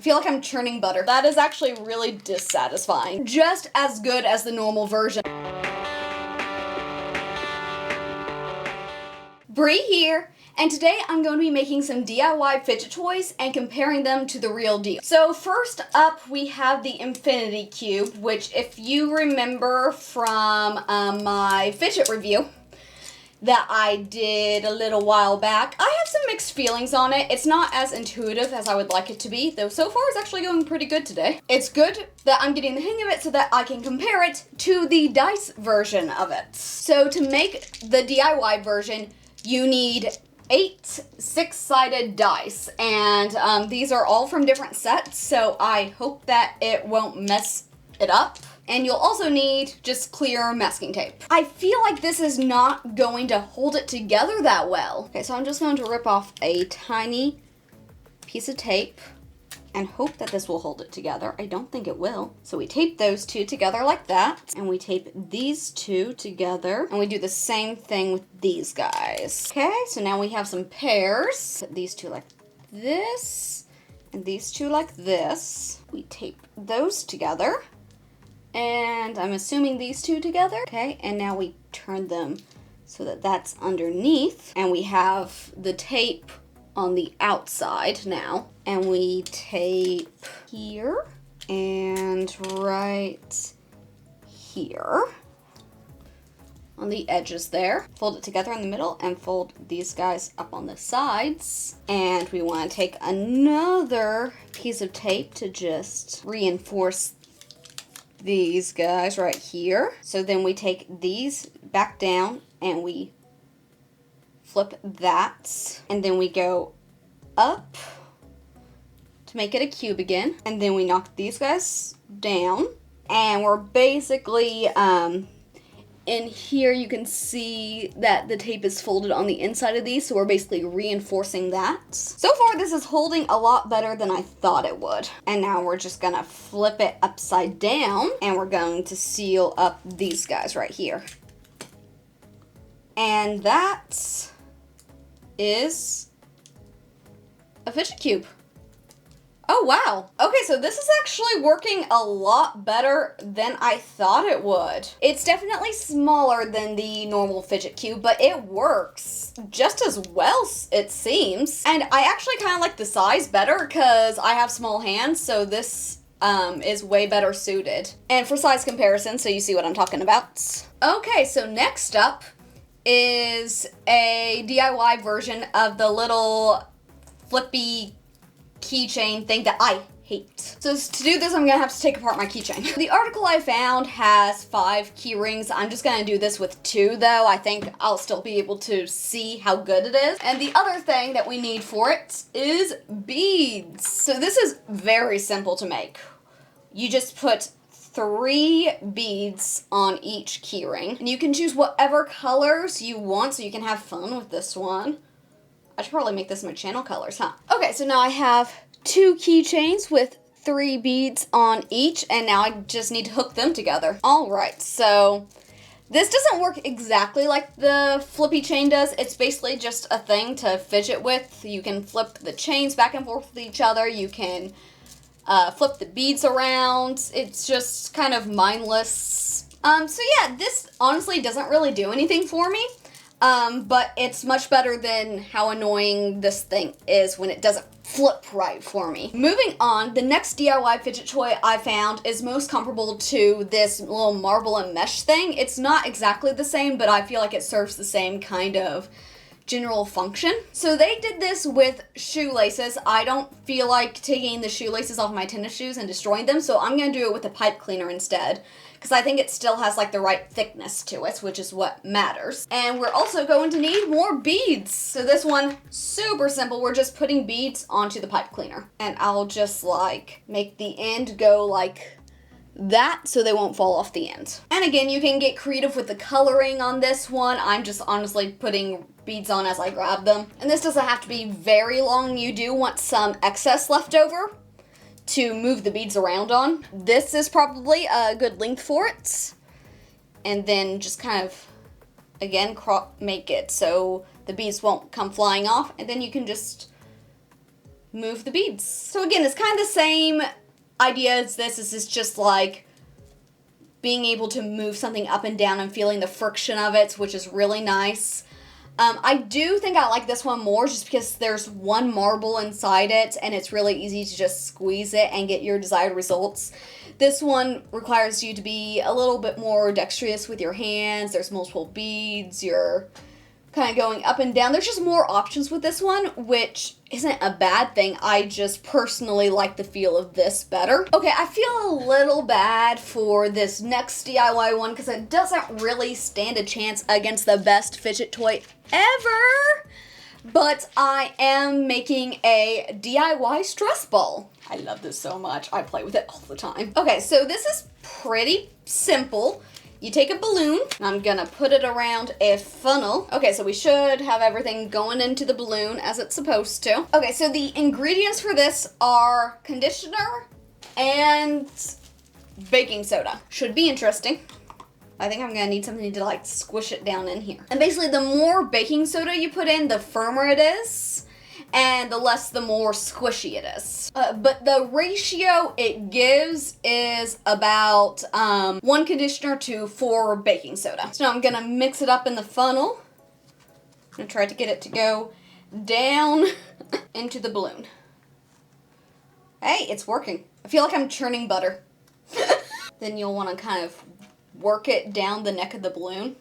I feel like I'm churning butter. That is actually really dissatisfying. Just as good as the normal version. Bree here, and today I'm going to be making some DIY fidget toys and comparing them to the real deal. So first up, we have the Infinity Cube, which if you remember from my fidget review that I did a little while back, I have some mixed feelings on it. It's not as intuitive as I would like it to be, though so far it's actually going pretty good today. It's good that I'm getting the hang of it so that I can compare it to the dice version of it. So to make the DIY version, you need 8 6-sided dice, and these are all from different sets, so I hope that it won't mess it up. And you'll also need just clear masking tape. I feel like this is not going to hold it together that well. Okay, so I'm just going to rip off a tiny piece of tape and hope that this will hold it together. I don't think it will. So we tape those two together like that, and we tape these two together, and we do the same thing with these guys. Okay, so now we have some pairs. Put these two like this, and these two like this. We tape those together, and I'm assuming these two together. Okay, and now we turn them so that that's underneath, and we have the tape on the outside now, and we tape here and right here on the edges there. Fold it together in the middle and fold these guys up on the sides. And we want to take another piece of tape to just reinforce these guys right here. So then we take these back down and we flip that, and then we go up to make it a cube again, and then we knock these guys down, and we're basically in here you can see that the tape is folded on the inside of these, so we're basically reinforcing that. So far this is holding a lot better than I thought it would. And now we're just gonna flip it upside down, and we're going to seal up these guys right here. And that is a fidget cube. Oh wow. Okay, so this is actually working a lot better than I thought it would. It's definitely smaller than the normal fidget cube, but it works just as well, it seems. And I actually kind of like the size better because I have small hands, so this is way better suited. And for size comparison, so you see what I'm talking about. Okay, so next up is a DIY version of the little flippy keychain thing that I hate. So to do this, I'm gonna have to take apart my keychain. The article I found has 5 key rings. I'm just gonna do this with 2 though. I think I'll still be able to see how good it is. And the other thing that we need for it is beads. So this is very simple to make. You just put 3 beads on each keyring, and you can choose whatever colors you want so you can have fun with this one. I should probably make this my channel colors, huh? Okay, so now I have 2 keychains with 3 beads on each, and now I just need to hook them together. Alright, so this doesn't work exactly like the flippy chain does. It's basically just a thing to fidget with. You can flip the chains back and forth with each other. You can flip the beads around. It's just kind of mindless. So yeah, this honestly doesn't really do anything for me. But it's much better than how annoying this thing is when it doesn't flip right for me. Moving on, the next DIY fidget toy I found is most comparable to this little marble and mesh thing. It's not exactly the same, but I feel like it serves the same kind of general function. So they did this with shoelaces. I don't feel like taking the shoelaces off my tennis shoes and destroying them, so I'm gonna do it with a pipe cleaner instead, because I think it still has like the right thickness to it, which is what matters. And we're also going to need more beads. So this one, super simple. We're just putting beads onto the pipe cleaner, and I'll just like make the end go like that so they won't fall off the end. And again, you can get creative with the coloring on this one. I'm just honestly putting beads on as I grab them. And this doesn't have to be very long. You do want some excess left over to move the beads around on. This is probably a good length for it. And then just kind of, again, make it so the beads won't come flying off. And then you can just move the beads. So again, it's kind of the same idea as this. This is just like being able to move something up and down and feeling the friction of it, which is really nice. I do think I like this one more just because there's one marble inside it and it's really easy to just squeeze it and get your desired results. This one requires you to be a little bit more dexterous with your hands. There's multiple beads. You're kind of going up and down. There's just more options with this one, which isn't a bad thing. I just personally like the feel of this better. Okay, I feel a little bad for this next DIY one because it doesn't really stand a chance against the best fidget toy ever, but I am making a DIY stress ball. I love this so much. I play with it all the time. Okay, so this is pretty simple. You take a balloon, and I'm gonna put it around a funnel. Okay, so we should have everything going into the balloon as it's supposed to. Okay, so the ingredients for this are conditioner and baking soda. Should be interesting. I think I'm gonna need something to like squish it down in here. And basically the more baking soda you put in, the firmer it is, and the more squishy it is. But the ratio it gives is about 1 conditioner to 4 baking soda. So now I'm gonna mix it up in the funnel. I'm gonna try to get it to go down into the balloon. Hey, it's working. I feel like I'm churning butter. Then you'll wanna kind of work it down the neck of the balloon,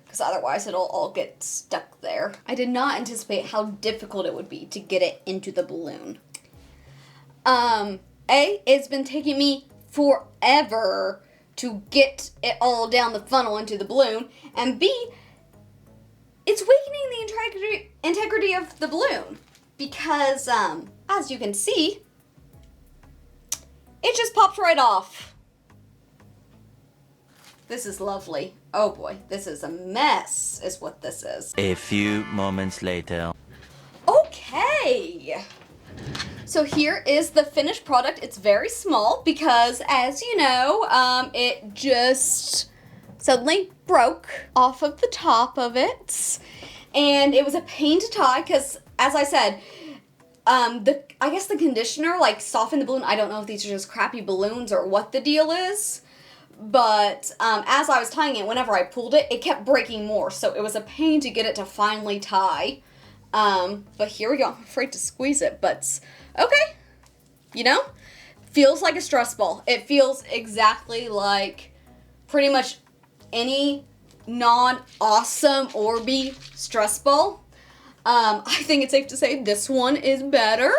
because otherwise it'll all get stuck there. I did not anticipate how difficult it would be to get it into the balloon. It's been taking me forever to get it all down the funnel into the balloon, and B, it's weakening the integrity of the balloon, because, as you can see, it just popped right off. This is lovely. Oh boy, this is a mess, is what this is. A few moments later. Okay. So here is the finished product. It's very small because, as you know, it just suddenly broke off of the top of it. And it was a pain to tie because, as I said, I guess the conditioner like softened the balloon. I don't know if these are just crappy balloons or what the deal is. But as I was tying it, whenever I pulled it, it kept breaking more. So it was a pain to get it to finally tie. But here we go. I'm afraid to squeeze it, but okay. You know, feels like a stress ball. It feels exactly like pretty much any non-awesome Orby stress ball. I think it's safe to say this one is better.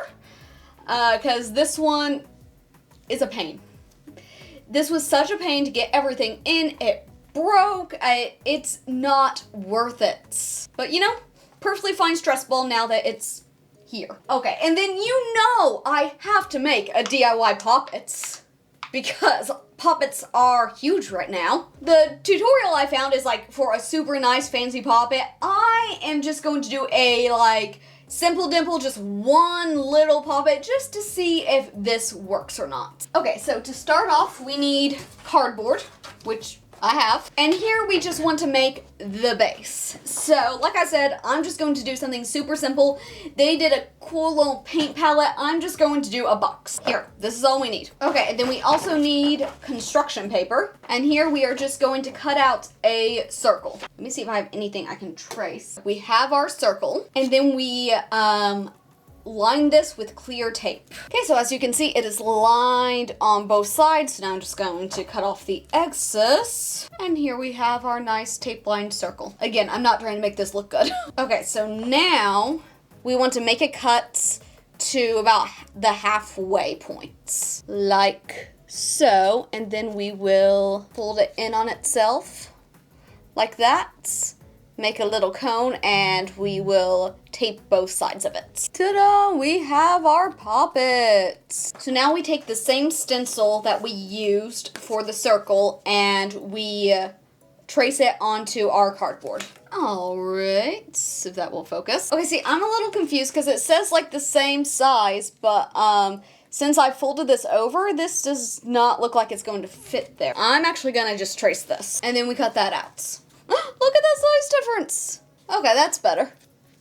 Because this one is a pain. This was such a pain to get everything in. It broke. It's not worth it. But you know, perfectly fine stress ball now that it's here. Okay, and then you know I have to make a DIY poppets because poppets are huge right now. The tutorial I found is like for a super nice fancy poppet. I am just going to do a like simple dimple, just one little poppet, just to see if this works or not. Okay, so to start off, we need cardboard, which I have. And here we just want to make the base. So, like I said, I'm just going to do something super simple. They did a cool little paint palette. I'm just going to do a box. Here, this is all we need. Okay, and then we also need construction paper. And here we are just going to cut out a circle. Let me see if I have anything I can trace. We have our circle, and then we line this with clear tape. Okay, so as you can see, it is lined on both sides. So now I'm just going to cut off the excess. And here we have our nice tape-lined circle. Again, I'm not trying to make this look good. Okay, so now we want to make a cut to about the halfway point. Like so. And then we will fold it in on itself. Like that. Make a little cone, and we will tape both sides of it. Ta-da! We have our poppets. So now we take the same stencil that we used for the circle, and we trace it onto our cardboard. Alright, if that will focus. Okay, see, I'm a little confused because it says like the same size, but since I folded this over, this does not look like it's going to fit there. I'm actually gonna just trace this, and then we cut that out. Look at that size difference. Okay, that's better.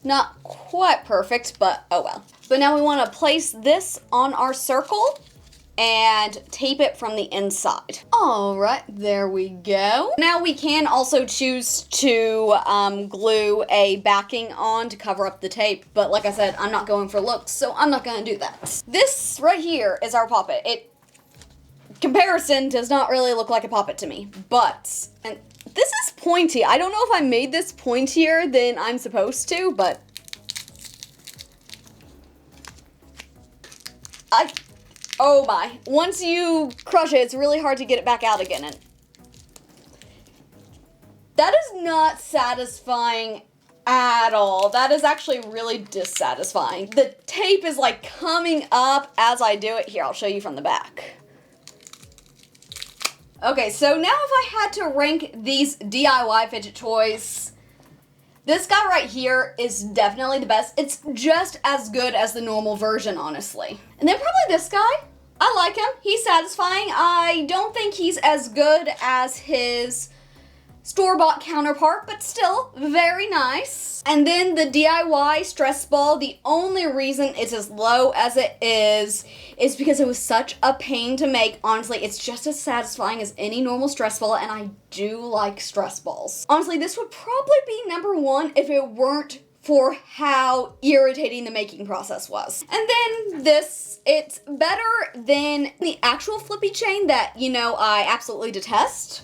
Not quite perfect, but oh well. But now we want to place this on our circle and tape it from the inside. All right, there we go. Now we can also choose to glue a backing on to cover up the tape, but like I said, I'm not going for looks, so I'm not gonna do that. This right here is our poppet. Comparison does not really look like a poppet to me, but, and this is pointy. I don't know if I made this pointier than I'm supposed to, but oh my. Once you crush it, it's really hard to get it back out again. And that is not satisfying at all. That is actually really dissatisfying. The tape is like coming up as I do it. Here, I'll show you from the back. Okay, so now if I had to rank these DIY fidget toys, this guy right here is definitely the best. It's just as good as the normal version, honestly. And then probably this guy. I like him. He's satisfying. I don't think he's as good as his store-bought counterpart, but still very nice. And then the DIY stress ball, the only reason it's as low as it is because it was such a pain to make. Honestly, it's just as satisfying as any normal stress ball, and I do like stress balls. Honestly, this would probably be number one if it weren't for how irritating the making process was. And then this, it's better than the actual flippy chain that, you know, I absolutely detest.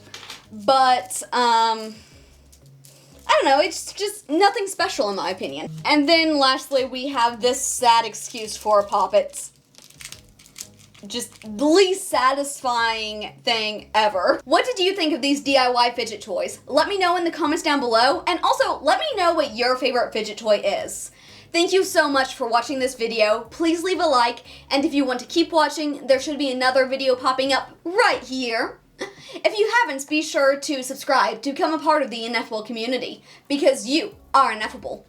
But, I don't know, it's just nothing special in my opinion. And then lastly, we have this sad excuse for poppets. Just the least satisfying thing ever. What did you think of these DIY fidget toys? Let me know in the comments down below, and also let me know what your favorite fidget toy is. Thank you so much for watching this video. Please leave a like, and if you want to keep watching, there should be another video popping up right here. If you haven't, be sure to subscribe to become a part of the Ineffable community, because you are ineffable.